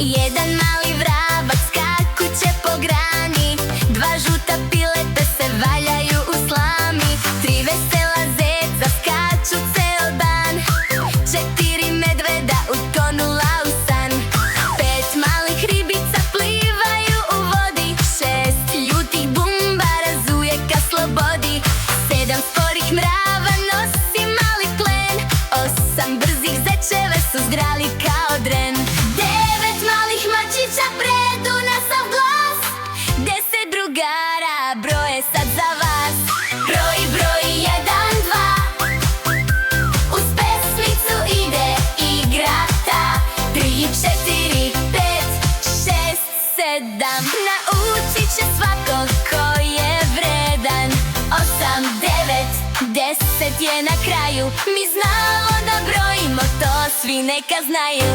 Jedan mali vrabac skakuće po grani, dva žuta pileta se valjaju u slami, tri vesela zeca skaču ceo dan, četiri medveda utonula u san, pet malih ribica plivaju u vodi, šest ljutih bumbara zuje ka slobodi, sedam sporih mrava nosi mali plen, osam brzih zečeve su zdrali kao dren, devet malih mačića predu na sav glas, 10 drugara broje sad za vas. Broj, broj, 1, 2, uz pesmicu ide igra ta, 3, 4, 5, 6, 7, naučit će svako ko je vredan, 8, 9, 10 je na kraju, mi znamo da brojimo, to svi neka znaju.